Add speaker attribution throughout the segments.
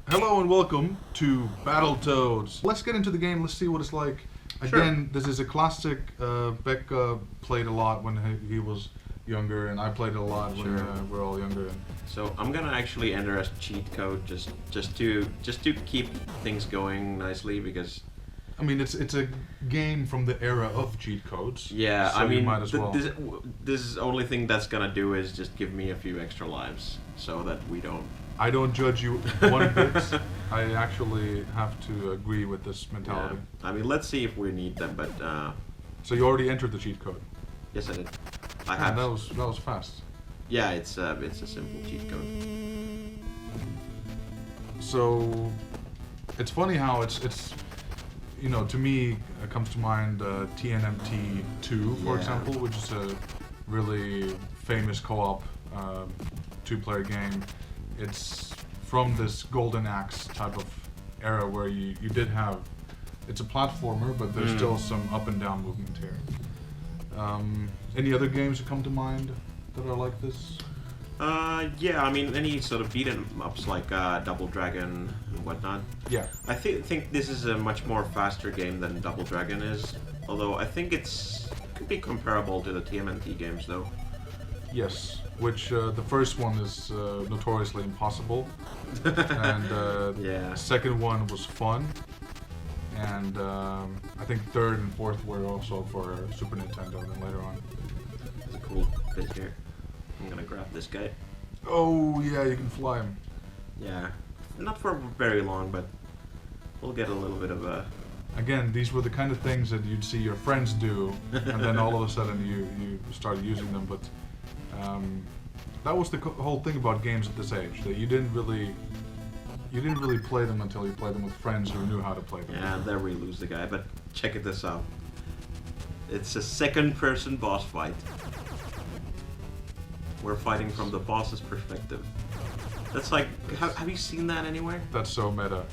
Speaker 1: Hello and welcome to Battletoads. Let's get into the game, let's see what it's like. Again, This is a classic. Pekka played a lot when he was younger, and I played it a lot when we're all younger.
Speaker 2: So I'm gonna actually enter a cheat code just to keep things going nicely because
Speaker 1: I mean, it's a game from the era of cheat codes.
Speaker 2: yeah,
Speaker 1: so
Speaker 2: I mean
Speaker 1: you might as well.
Speaker 2: this only thing that's gonna do is just give me a few extra lives so that we don't.
Speaker 1: I don't judge you one bit. I actually have to agree with this mentality.
Speaker 2: I mean, let's see if we need them, but
Speaker 1: So you already entered the cheat code.
Speaker 2: yes, I did. I
Speaker 1: Yeah,
Speaker 2: have.
Speaker 1: that was fast.
Speaker 2: Yeah, it's a simple cheat code.
Speaker 1: So it's funny how it's you know, to me it comes to mind TNMT 2, for
Speaker 2: Yeah.
Speaker 1: example, which is a really famous co-op two-player game. It's from this Golden Axe type of era where you did have, it's a platformer, but there's still some up and down movement here. Any other games that come to mind that are like this?
Speaker 2: Yeah, I mean, any sort of beat 'em ups like Double Dragon and whatnot.
Speaker 1: Yeah.
Speaker 2: I think this is a much more faster game than Double Dragon is. Although I think could be comparable to the TMNT games though.
Speaker 1: Yes, which the first one is notoriously impossible, and
Speaker 2: Yeah.
Speaker 1: second one was fun, and I think third and fourth were also for Super Nintendo, and then later on.
Speaker 2: There's a cool bit here. I'm gonna grab this guy.
Speaker 1: Oh yeah, you can fly him.
Speaker 2: Yeah, not for very long, but we'll get a little bit of a.
Speaker 1: Again, these were the kind of things that you'd see your friends do, and then all of a sudden you started using them. But that was the whole thing about games at this age, that you didn't really play them until you played them with friends who knew how to play them.
Speaker 2: Yeah, there we lose the guy. But check this out. It's a second-person boss fight. We're fighting from the boss's perspective. That's like, have you seen that anywhere?
Speaker 1: That's so meta.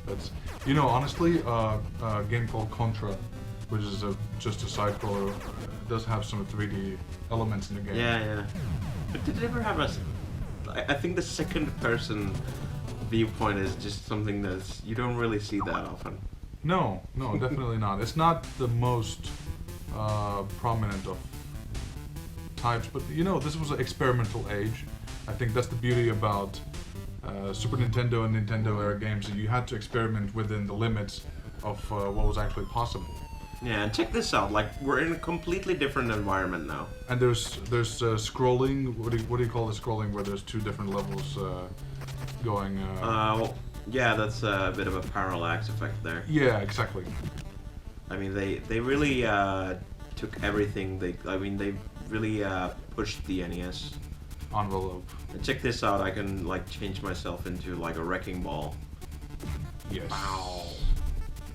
Speaker 1: That's, you know, honestly, a game called Contra, which is just a side scroller, does have some 3D elements in the game.
Speaker 2: Yeah. But did it ever have I think the second person viewpoint is just something that's you don't really see that often.
Speaker 1: No, definitely not. It's not the most prominent of types, but you know, this was an experimental age. I think that's the beauty about Super Nintendo and Nintendo era games, that you had to experiment within the limits of what was actually possible.
Speaker 2: Yeah, and check this out. Like, we're in a completely different environment now.
Speaker 1: And there's scrolling. What do you call the scrolling where there's two different levels going?
Speaker 2: Well, yeah, that's a bit of a parallax effect there.
Speaker 1: Yeah, exactly.
Speaker 2: I mean, they really took everything. They really pushed the NES
Speaker 1: Envelope.
Speaker 2: And check this out. I can like change myself into like a wrecking ball.
Speaker 1: Yes.
Speaker 2: Wow.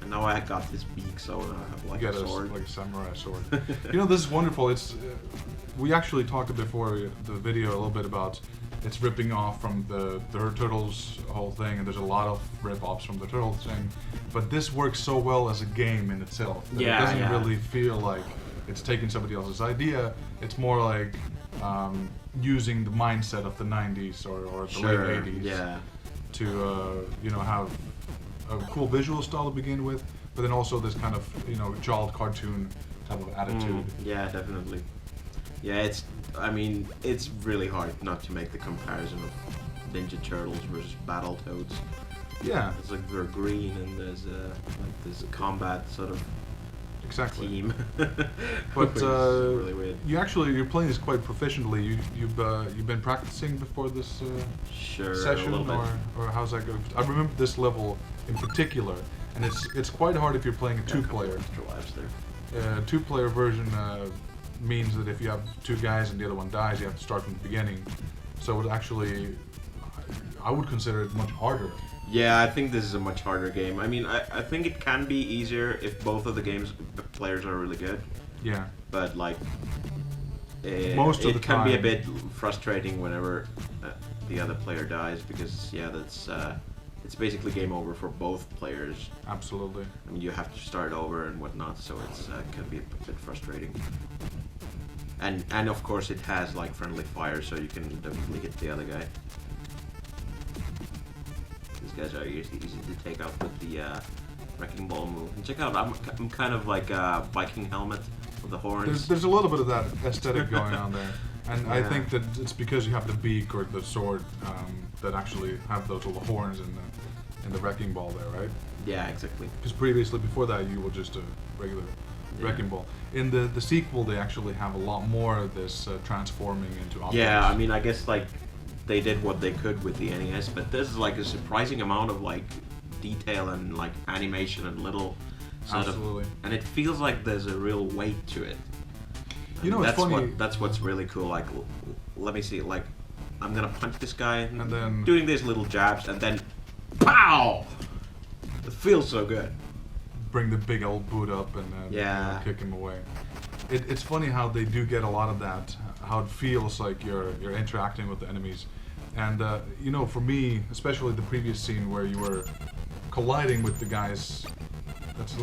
Speaker 2: And now I got this beak, so now I have like
Speaker 1: Get
Speaker 2: a sword.
Speaker 1: like a samurai sword. You know, this is wonderful. It's we actually talked before the video a little bit about it's ripping off from the Turtles whole thing, and there's a lot of rip-offs from the Turtles thing. But this works so well as a game in itself. That
Speaker 2: Yeah,
Speaker 1: it doesn't
Speaker 2: yeah.
Speaker 1: really feel like it's taking somebody else's idea. It's more like using the mindset of the 90s or the
Speaker 2: Sure,
Speaker 1: late 80s
Speaker 2: yeah.
Speaker 1: to you know, have a cool visual style to begin with, but then also this kind of, you know, child cartoon type of attitude.
Speaker 2: Yeah, definitely. Yeah, I mean, it's really hard not to make the comparison of Ninja Turtles versus Battletoads.
Speaker 1: Yeah,
Speaker 2: It's like they're green and there's a combat sort of
Speaker 1: exactly.
Speaker 2: team.
Speaker 1: But
Speaker 2: Which is really weird.
Speaker 1: you're playing this quite proficiently. You've been practicing before this
Speaker 2: Sure,
Speaker 1: session,
Speaker 2: a little bit.
Speaker 1: or how's that go? I remember this level in particular, and it's quite hard if you're playing a
Speaker 2: Got a couple
Speaker 1: two-player.
Speaker 2: extra lives there.
Speaker 1: Two-player version means that if you have two guys and the other one dies, you have to start from the beginning. So it actually, I would consider it much harder.
Speaker 2: Yeah, I think this is a much harder game. I mean, I think it can be easier if both of the game's players are really good,
Speaker 1: Yeah.
Speaker 2: but like
Speaker 1: Most of the
Speaker 2: it can be a
Speaker 1: time.
Speaker 2: bit frustrating whenever the other player dies because yeah, it's basically game over for both players.
Speaker 1: Absolutely.
Speaker 2: I mean, you have to start over and whatnot, so it's can be a bit frustrating. And of course it has like friendly fire, so you can definitely hit the other guy. These guys are easy to take out with the wrecking ball move. And check out, I'm kind of like a Viking helmet with the horns.
Speaker 1: There's a little bit of that aesthetic going on there, and I
Speaker 2: Yeah.
Speaker 1: think that it's because you have the beak or the sword that actually have those little horns in the wrecking ball there, right?
Speaker 2: Yeah, exactly.
Speaker 1: Because previously, before that, you were just a regular wrecking ball. In the sequel, they actually have a lot more of this transforming into objects.
Speaker 2: Yeah, I mean, I guess like they did what they could with the NES, but this is like a surprising amount of like detail and like animation and little sort
Speaker 1: Absolutely.
Speaker 2: and it feels like there's a real weight to it.
Speaker 1: You know, it's
Speaker 2: that's
Speaker 1: funny.
Speaker 2: That's what's really cool. Like, let me see. Like, I'm gonna punch this guy,
Speaker 1: And then
Speaker 2: doing these little jabs, and then, pow! It feels so good.
Speaker 1: bring the big old boot up and kick him away. It's funny how they do get a lot of that. How it feels like you're interacting with the enemies, and you know, for me, especially the previous scene where you were colliding with the guys. That's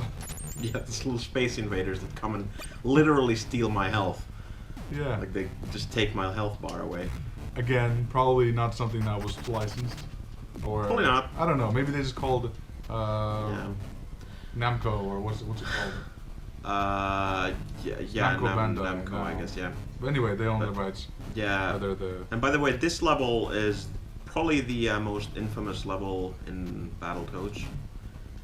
Speaker 2: Yeah, these little space invaders that come and literally steal my health.
Speaker 1: yeah.
Speaker 2: Like they just take my health bar away.
Speaker 1: Again, probably not something that was licensed, or
Speaker 2: Probably not.
Speaker 1: I don't know. Maybe they just called
Speaker 2: Yeah.
Speaker 1: Namco, or what's it called? Namco Bandai,
Speaker 2: Namco, I
Speaker 1: no.
Speaker 2: guess, yeah.
Speaker 1: But anyway, they own the
Speaker 2: But-
Speaker 1: rights.
Speaker 2: Yeah.
Speaker 1: They're the
Speaker 2: And by the way, this level is probably the most infamous level in Battletoads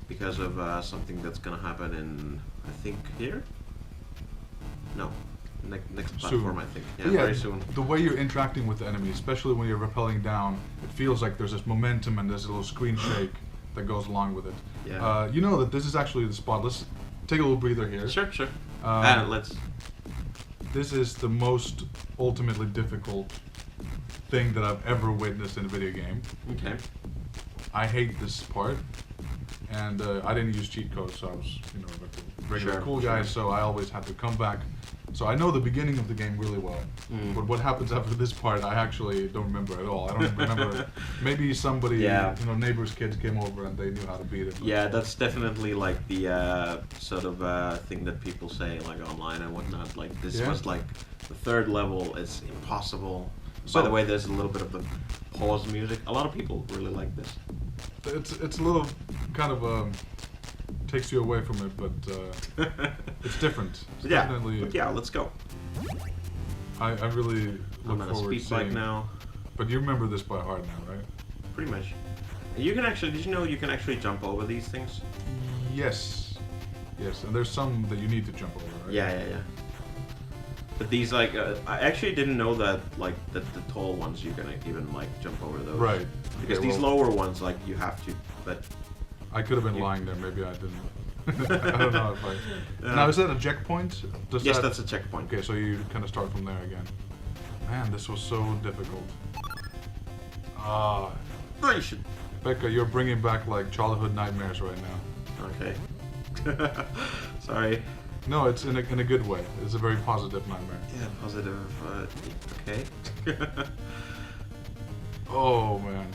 Speaker 2: because of something that's gonna happen in, I think, here? No. Next platform, I think. Yeah, very soon.
Speaker 1: The way you're interacting with the enemy, especially when you're rappelling down, it feels like there's this momentum and there's a little screen shake that goes along with it.
Speaker 2: Yeah.
Speaker 1: You know that this is actually the spot. Let's take a little breather here.
Speaker 2: Sure. Let's.
Speaker 1: This is the most ultimately difficult thing that I've ever witnessed in a video game.
Speaker 2: Okay.
Speaker 1: I hate this part, and I didn't use cheat codes, so I was, like a regular
Speaker 2: Sure,
Speaker 1: cool guy,
Speaker 2: sure.
Speaker 1: so I always had to come back. So I know the beginning of the game really well, but what happens after this part, I actually don't remember at all. I don't remember. Maybe somebody,
Speaker 2: Yeah.
Speaker 1: neighbors' kids came over and they knew how to beat it. but-
Speaker 2: Yeah, that's definitely like the sort of thing that people say like online and whatnot. Like this
Speaker 1: Yeah?
Speaker 2: was like the third level. It's impossible.
Speaker 1: So-
Speaker 2: By the way, there's a little bit of the pause music. A lot of people really like this.
Speaker 1: It's a little kind of takes you away from it, but it's different. It's definitely.
Speaker 2: But yeah, let's go.
Speaker 1: I really
Speaker 2: I'm
Speaker 1: look
Speaker 2: on a
Speaker 1: forward to
Speaker 2: speed bike
Speaker 1: seeing.
Speaker 2: now.
Speaker 1: But you remember this by heart now, right?
Speaker 2: Pretty much. You can actually. Did you know you can actually jump over these things?
Speaker 1: Yes. Yes, and there's some that you need to jump over, right?
Speaker 2: Yeah. But these like, I actually didn't know that like that the tall ones you can even like jump over those.
Speaker 1: Right.
Speaker 2: Because
Speaker 1: Okay,
Speaker 2: these
Speaker 1: well,
Speaker 2: lower ones like you have to. But
Speaker 1: I could have been
Speaker 2: you-
Speaker 1: lying there. Maybe I didn't. I don't know if I.
Speaker 2: Yeah.
Speaker 1: Now is that a checkpoint? Does
Speaker 2: yes,
Speaker 1: that...
Speaker 2: that's a checkpoint.
Speaker 1: Okay, so you kind of start from there again. Man, this was so difficult. Ah,
Speaker 2: No, you should.
Speaker 1: Pekka, you're bringing back like childhood nightmares right now.
Speaker 2: Okay. Sorry.
Speaker 1: No, it's in a good way. It's a very positive nightmare.
Speaker 2: Yeah, positive. Okay.
Speaker 1: Oh man.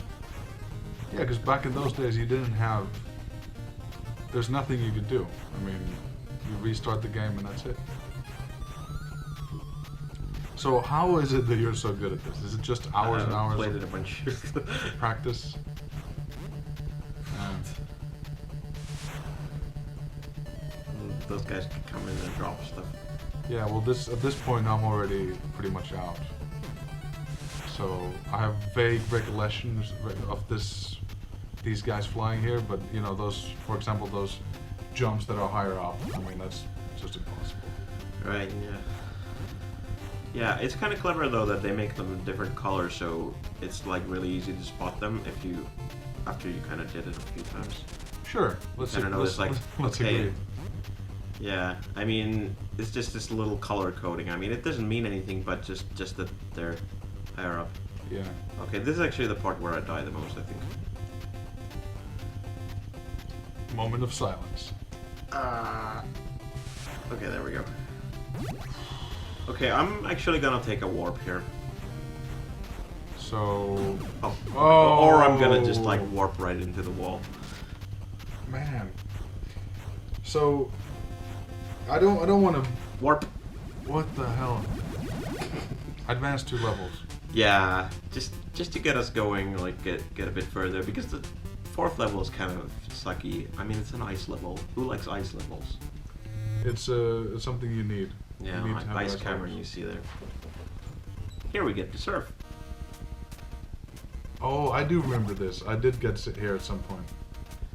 Speaker 1: Yeah, because back in those days you didn't have. There's nothing you could do. I mean, you restart the game and that's it. So how is it that you're so good at this? Is it just hours and hours
Speaker 2: Played it a
Speaker 1: of
Speaker 2: bunch.
Speaker 1: practice?
Speaker 2: Those guys can come in and drop stuff.
Speaker 1: Yeah, well, at this point I'm already pretty much out. So I have vague recollections of these guys flying here, but those, for example, those jumps that are higher up. I mean, that's just impossible.
Speaker 2: Right. Yeah. Yeah, it's kind of clever though that they make them different colors, so it's like really easy to spot them after you kind of did it a few times.
Speaker 1: Sure. Let's
Speaker 2: I don't know, it's like,
Speaker 1: let's
Speaker 2: okay.
Speaker 1: agree.
Speaker 2: Yeah, I mean, it's just this little color coding. I mean, it doesn't mean anything, but just that they're higher up.
Speaker 1: Yeah.
Speaker 2: Okay, this is actually the part where I die the most, I think.
Speaker 1: Moment of silence.
Speaker 2: Okay, there we go. Okay, I'm actually gonna take a warp here.
Speaker 1: So.
Speaker 2: Oh.
Speaker 1: Oh.
Speaker 2: Or I'm gonna just like warp right into the wall.
Speaker 1: Man. So. I don't want to.
Speaker 2: Warp.
Speaker 1: What the hell? Advance 2 levels.
Speaker 2: Yeah, just to get us going, like get a bit further, because fourth level is kind of sucky. I mean, it's an ice level. Who likes ice levels?
Speaker 1: It's something you need.
Speaker 2: Yeah,
Speaker 1: You need
Speaker 2: like
Speaker 1: to have
Speaker 2: ice
Speaker 1: ice
Speaker 2: cavern
Speaker 1: levels.
Speaker 2: you see there. Here we get to surf.
Speaker 1: Oh, I do remember this. I did get here at some point.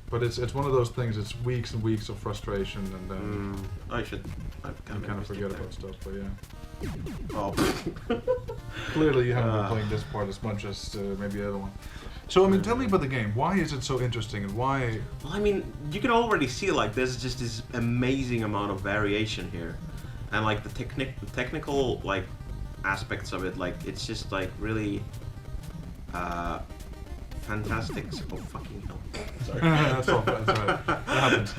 Speaker 1: But it's one of those things. It's weeks and weeks of frustration, and then
Speaker 2: I should. I've
Speaker 1: you kind of forget
Speaker 2: there.
Speaker 1: about stuff. But yeah,
Speaker 2: Oh.
Speaker 1: clearly you haven't been playing this part as much as maybe the other one. So I mean, tell me about the game. Why is it so interesting, and why?
Speaker 2: Well, I mean, you can already see like there's just this amazing amount of variation here, and like the technical like aspects of it, like it's just like really fantastic. Oh fucking hell! Sorry.
Speaker 1: That's all. That's right. It happens.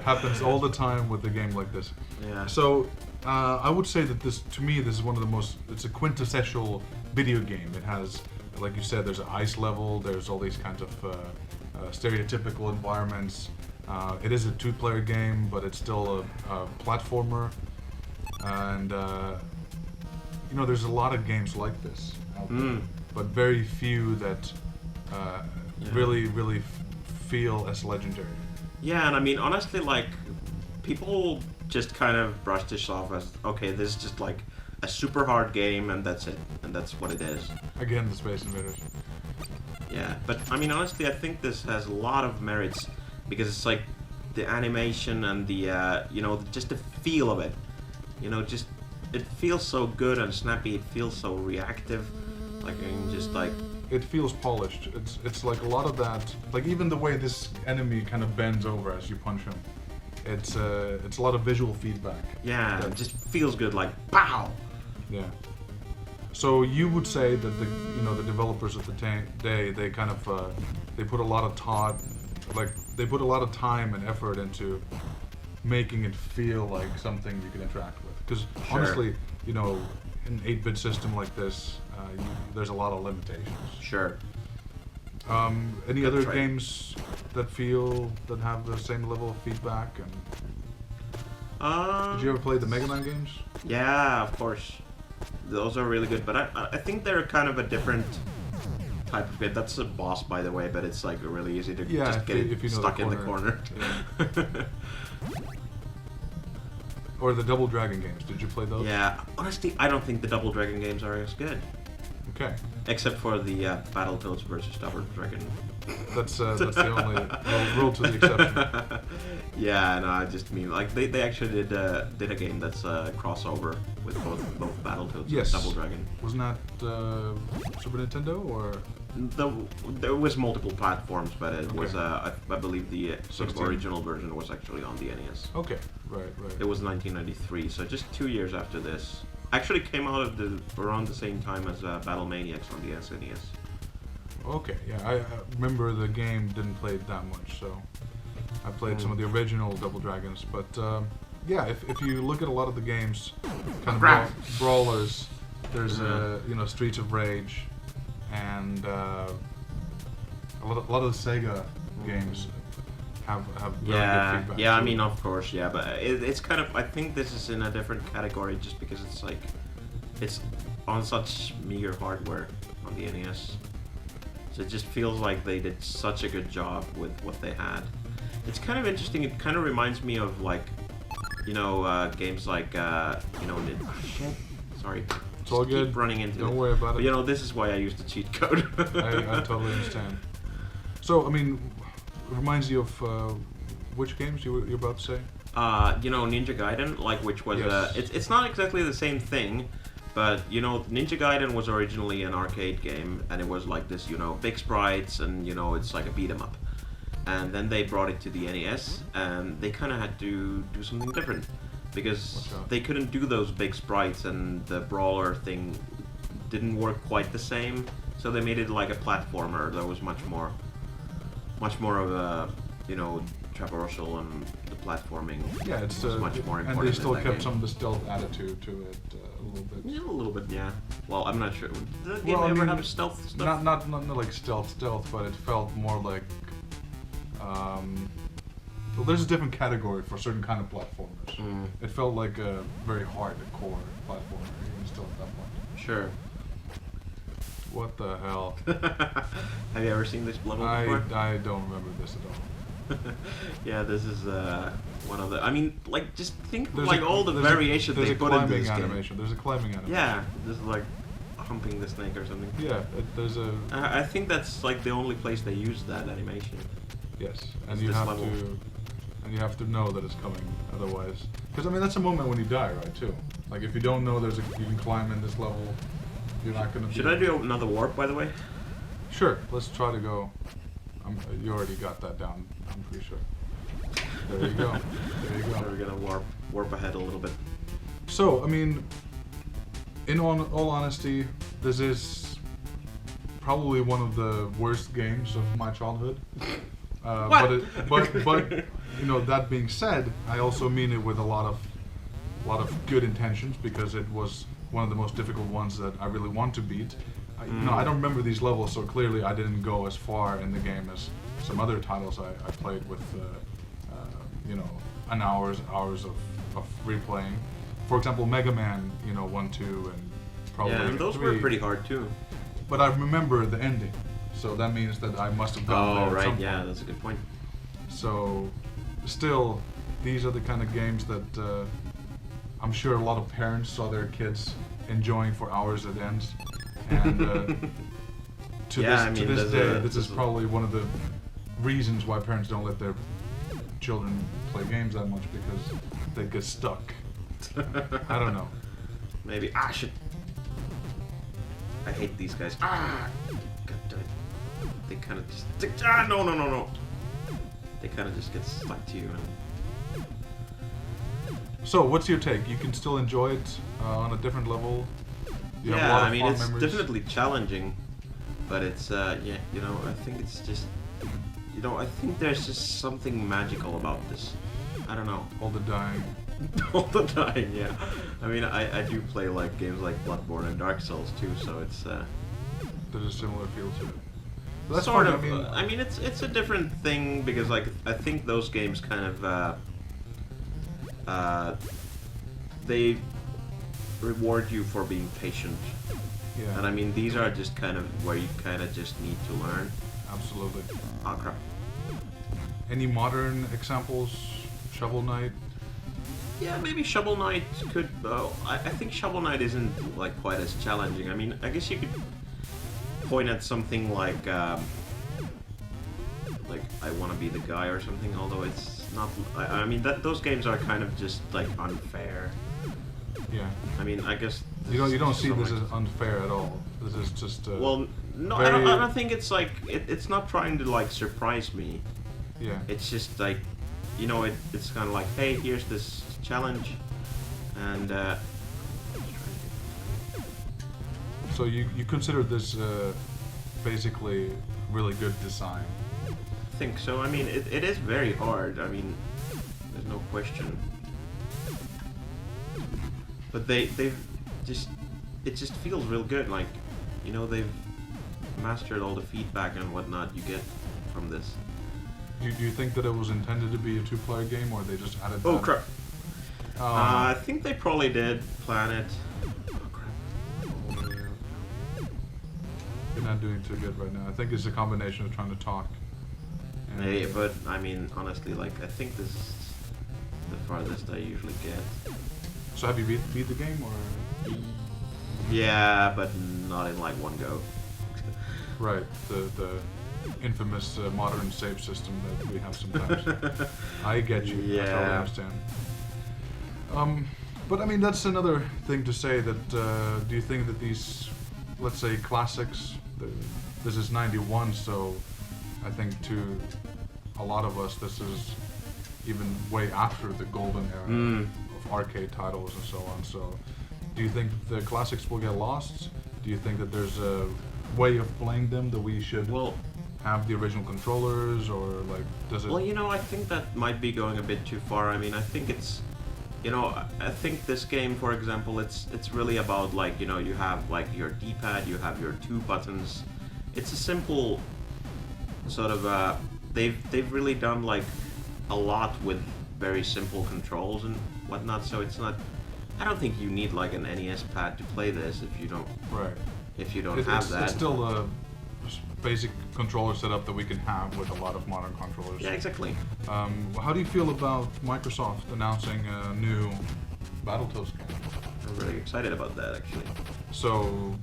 Speaker 1: Happens all the time with a game like this.
Speaker 2: Yeah.
Speaker 1: So I would say that this, to me, this is one of the most. It's a quintessential video game. It has, like you said, there's an ice level. There's all these kinds of stereotypical environments. It is a two-player game, but it's still a platformer. And you know, there's a lot of games like this out there, but very few that really feel as legendary.
Speaker 2: Yeah, and I mean, honestly, like, people just kind of brush this off as, okay, this is just like a super hard game, and that's it, and that's what it is.
Speaker 1: Again, the Space Invaders.
Speaker 2: Yeah, but I mean, honestly, I think this has a lot of merits because it's like the animation and the, you know, just the feel of it. You know, just it feels so good and snappy. It feels so reactive. Like, I mean, just like.
Speaker 1: It feels polished. It's like a lot of that. Like even the way this enemy kind of bends over as you punch him. It's a lot of visual feedback.
Speaker 2: Yeah, it just feels good. Like pow.
Speaker 1: Yeah. So you would say that the developers of the day, they kind of they put a lot of thought, like they put a lot of time and effort into making it feel like something you can interact with. Because honestly, you know, in an 8-bit system like this, there's a lot of limitations.
Speaker 2: Sure.
Speaker 1: Any other games that have the same level of feedback? And did you ever play the Mega Man games?
Speaker 2: Yeah, of course. Those are really good, but I think they're kind of a different type of game. That's a boss, by the way, but it's like really easy to just get it stuck in the corner.
Speaker 1: Yeah. Or the Double Dragon games. Did you play those?
Speaker 2: Yeah, honestly, I don't think the Double Dragon games are as good.
Speaker 1: Okay.
Speaker 2: Except for the Battletoads versus Double Dragon.
Speaker 1: That's the only rule to the exception.
Speaker 2: Yeah, no, I just mean like they actually did a game that's a crossover with both Battletoads and Double Dragon.
Speaker 1: Wasn't that Super Nintendo or?
Speaker 2: There was multiple platforms, but it was I believe the sort of original version was actually on the NES.
Speaker 1: Okay, right.
Speaker 2: It was 1993, so just 2 years after this. Actually came out of around the same time as Battlemaniacs on the SNES.
Speaker 1: Okay, yeah, I remember the game, didn't play it that much, so I played some of the original Double Dragons, but yeah, if you look at a lot of the games, kind of brawlers, there's Streets of Rage, and a lot of the Sega games have very good feedback.
Speaker 2: Yeah, I mean, of course, yeah, but it's kind of, I think this is in a different category just because it's like, it's on such meager hardware on the NES. So it just feels like they did such a good job with what they had. It's kind of interesting, it kind of reminds me of like, games like, shit, sorry.
Speaker 1: It's all good.
Speaker 2: Keep running into
Speaker 1: Don't worry about it.
Speaker 2: But this is why I use the cheat code.
Speaker 1: I totally understand. So, I mean, it reminds you of which games you were about to say?
Speaker 2: Ninja Gaiden, like which was it's not exactly the same thing, but Ninja Gaiden was originally an arcade game, and it was like this, big sprites, and it's like a beat 'em up. And then they brought it to the NES, and they kind of had to do something different because they couldn't do those big sprites, and the brawler thing didn't work quite the same. So they made it like a platformer that was much more of a traversal, and the platforming was much more important.
Speaker 1: And they still kept
Speaker 2: game.
Speaker 1: some of the stealth attitude to it a little bit.
Speaker 2: Yeah, a little bit, yeah. Well, I'm not sure. Did the game ever have stealth stuff?
Speaker 1: Not like stealth, but it felt more like. Well, there's a different category for certain kind of platformers. It felt like a very hardcore platformer, even still at that point.
Speaker 2: Sure.
Speaker 1: What the hell?
Speaker 2: Have you ever seen this level before?
Speaker 1: I don't remember this at all.
Speaker 2: Yeah, this is one of the. I mean, like, just think of
Speaker 1: There's
Speaker 2: like
Speaker 1: a-
Speaker 2: all the
Speaker 1: there's a-
Speaker 2: variations
Speaker 1: there's
Speaker 2: they
Speaker 1: a
Speaker 2: put into
Speaker 1: climbing
Speaker 2: this game.
Speaker 1: animation. There's a climbing animation.
Speaker 2: Yeah, this is like humping the snake or something.
Speaker 1: Yeah, there's a
Speaker 2: I think that's like the only place they use that animation.
Speaker 1: yes, and
Speaker 2: It's
Speaker 1: you
Speaker 2: this
Speaker 1: have
Speaker 2: level.
Speaker 1: you have to know that it's coming. Otherwise, because I mean that's a moment when you die, right? Too. Like if you don't know you can climb in this level, you're not gonna.
Speaker 2: Should I do another warp, by the way?
Speaker 1: Sure. Let's try to go. You already got that down. I'm pretty sure. There you go. There you
Speaker 2: So
Speaker 1: go.
Speaker 2: we're gonna warp ahead a little bit.
Speaker 1: So, I mean, in all honesty, this is probably one of the worst games of my childhood.
Speaker 2: What?
Speaker 1: But you know, that being said, I also mean it with a lot of good intentions because it was one of the most difficult ones that I really want to beat. You know, I don't remember these levels, so clearly I didn't go as far in the game as some other titles I played with, you know, hours of replaying. For example, Mega Man, you know, 1, 2, and probably
Speaker 2: Yeah, and those
Speaker 1: 3.
Speaker 2: were pretty hard too.
Speaker 1: But I remember the ending, so that means that I must have gone there
Speaker 2: Oh
Speaker 1: at
Speaker 2: right,
Speaker 1: some
Speaker 2: yeah,
Speaker 1: point.
Speaker 2: that's a good point.
Speaker 1: So, still, these are the kind of games that I'm sure a lot of parents saw their kids enjoying for hours at ends. And to
Speaker 2: Yeah,
Speaker 1: this,
Speaker 2: I mean,
Speaker 1: to this
Speaker 2: there's
Speaker 1: day,
Speaker 2: a-
Speaker 1: this is probably one of the reasons why parents don't let their children play games that much because they get stuck. I don't know.
Speaker 2: Maybe. Shit. I hate these guys. God damn it. They kind of just. No. They kind of just get stuck to you.
Speaker 1: So, what's your take? You can still enjoy it on a different level. You have a
Speaker 2: Yeah,
Speaker 1: lot of
Speaker 2: I mean,
Speaker 1: fond
Speaker 2: it's
Speaker 1: memories.
Speaker 2: definitely challenging, but it's, yeah, you know, I think it's just, you know, I think there's just something magical about this. I don't know.
Speaker 1: All the dying.
Speaker 2: All the time, yeah. I mean, I do play, like, games like Bloodborne and Dark Souls, too, so it's,
Speaker 1: There's a similar feel to it. But that's
Speaker 2: sort
Speaker 1: fine,
Speaker 2: of, I mean, it's a different thing, because, like, I think those games kind of, they reward you for being patient.
Speaker 1: yeah,
Speaker 2: And I mean, these are just kind of where you kind of just need to learn.
Speaker 1: absolutely.
Speaker 2: Oh crap.
Speaker 1: Any modern examples? Shovel Knight?
Speaker 2: Yeah, maybe Shovel Knight could. I think Shovel Knight isn't like quite as challenging. I mean, I guess you could point at something like I Want to Be the Guy or something. Although it's not. I mean, those games are kind of just like unfair.
Speaker 1: Yeah.
Speaker 2: I mean, I guess
Speaker 1: You don't
Speaker 2: this is
Speaker 1: see this
Speaker 2: something-
Speaker 1: as unfair at all. This is just
Speaker 2: Well, no, I
Speaker 1: very-
Speaker 2: don't think it's like it's not trying to like surprise me.
Speaker 1: yeah.
Speaker 2: It's just like, you know, it's kind of like, hey, here's this challenge, and
Speaker 1: So you consider this basically really good design.
Speaker 2: I think so. I mean, it is very hard. I mean, there's no question. But they've just, it just feels real good. Like, you know, they've mastered all the feedback and whatnot you get from this.
Speaker 1: Do you think that it was intended to be a two-player game, or they just added?
Speaker 2: Oh
Speaker 1: that?
Speaker 2: crap!
Speaker 1: Um,
Speaker 2: I think they probably did plan it. Oh crap!
Speaker 1: You're not doing too good right now. I think it's a combination of trying to talk. and-
Speaker 2: Hey, but I mean, honestly, like, I think this is the farthest I usually get.
Speaker 1: So have you beat the game, or?
Speaker 2: Yeah, but not in like one go.
Speaker 1: Right, the infamous modern save system that we have sometimes. I get you. I totally
Speaker 2: Yeah.
Speaker 1: understand. But I mean, that's another thing to say. That do you think that these, let's say, classics? This is '91, so I think to a lot of us, this is even way after the golden era of arcade titles and so on. So, do you think the classics will get lost? Do you think that there's a way of playing them that we should
Speaker 2: Well,
Speaker 1: have the original controllers, or like does it?
Speaker 2: well, you know, I think that might be going a bit too far. I mean, I think it's, you know, I think this game, for example, it's really about like, you know, you have like your D-pad, you have your 2 buttons. It's a simple sort of. They've really done like a lot with very simple controls and whatnot. So it's not. I don't think you need like an NES pad to play this if you don't
Speaker 1: Right.
Speaker 2: have that.
Speaker 1: It's still basic controller setup that we can have with a lot of modern controllers.
Speaker 2: Yeah, exactly.
Speaker 1: How do you feel about Microsoft announcing a new Battletoads game?
Speaker 2: I'm really excited about that, actually.
Speaker 1: So,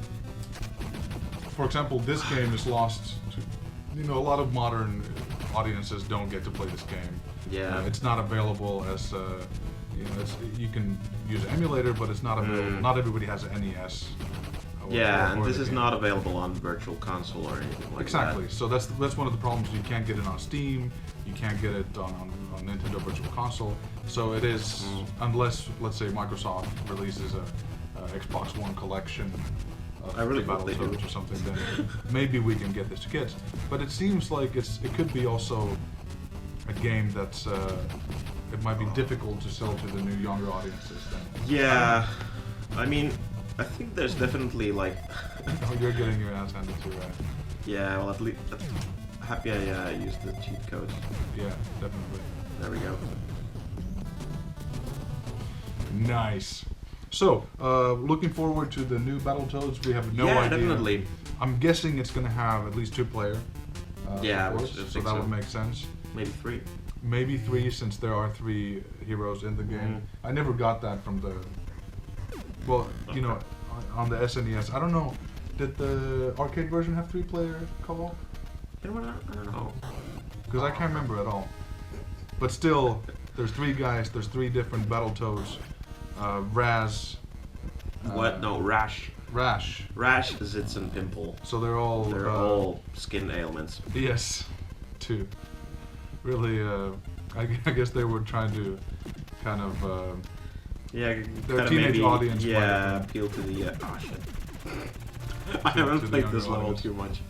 Speaker 1: for example, this game is lost to, a lot of modern audiences don't get to play this game.
Speaker 2: Yeah.
Speaker 1: It's not available as, you can use an emulator, but it's not available. Not everybody has an NES.
Speaker 2: Yeah, and this is not available on Virtual Console or anything like that.
Speaker 1: Exactly. So that's one of the problems. You can't get it on Steam. You can't get it on Nintendo Virtual Console. So it is, unless, let's say, Microsoft releases a Xbox One collection of
Speaker 2: I really hope they do.
Speaker 1: Battletoads or something, then maybe we can get this to kids. But it seems like it could be also a game that's it might be difficult to sell to the new younger audiences. Then.
Speaker 2: Yeah, I mean, I think there's definitely like.
Speaker 1: Oh, you're getting your ass handed to, right?
Speaker 2: Yeah, well, at least happy I used the cheat code.
Speaker 1: Yeah, definitely.
Speaker 2: There we go.
Speaker 1: Nice. So, looking forward to the new Battletoads. We have no idea.
Speaker 2: Yeah, definitely.
Speaker 1: I'm guessing it's going to have at least 2-player.
Speaker 2: Yeah,
Speaker 1: of course, so that would make sense.
Speaker 2: Maybe 3.
Speaker 1: Maybe 3, since there are 3 heroes in the game. I never got that from the. Well, on the SNES. I don't know. Did the arcade version have 3-player co-op?
Speaker 2: You know what? I don't know.
Speaker 1: Because I can't remember at all. But still, there's 3 guys. There's 3 different Battletoads. Raz.
Speaker 2: What? No, Rash.
Speaker 1: Rash.
Speaker 2: Rash, Zits, and Pimple.
Speaker 1: So they're all
Speaker 2: skin ailments.
Speaker 1: Yes, 2. Really, I guess they were trying to kind of.
Speaker 2: Yeah,
Speaker 1: their teenage audience.
Speaker 2: Yeah, appeal to the. Oh shit. I haven't played this level too much.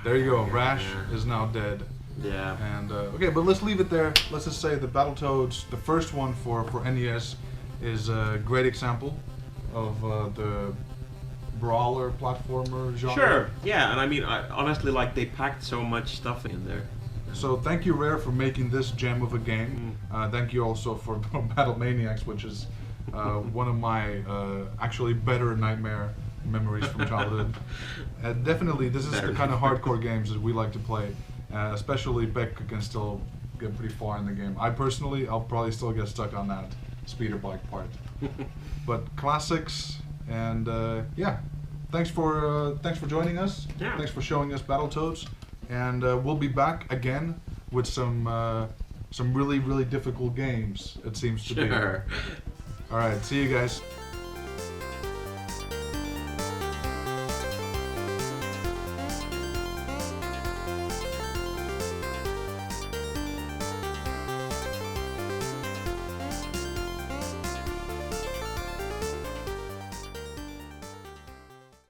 Speaker 1: There you go. Rash is now dead.
Speaker 2: Yeah.
Speaker 1: And okay, but let's leave it there. Let's just say the Battletoads, the first one for NES, is a great example of the brawler platformer genre.
Speaker 2: Sure. Yeah, and I mean, honestly, like they packed so much stuff in there.
Speaker 1: So thank you, Rare, for making this gem of a game. Thank you also for Battle Maniacs, which is one of my actually better nightmare memories from childhood. Definitely, this is the kind of hardcore games that we like to play. Especially Pekka can still get pretty far in the game. I'll probably still get stuck on that speeder bike part. But classics, and yeah, thanks for joining us.
Speaker 2: Yeah.
Speaker 1: Thanks for showing us Battletoads, and we'll be back again with some really difficult games. It seems to be.
Speaker 2: Sure.
Speaker 1: All right, see you guys.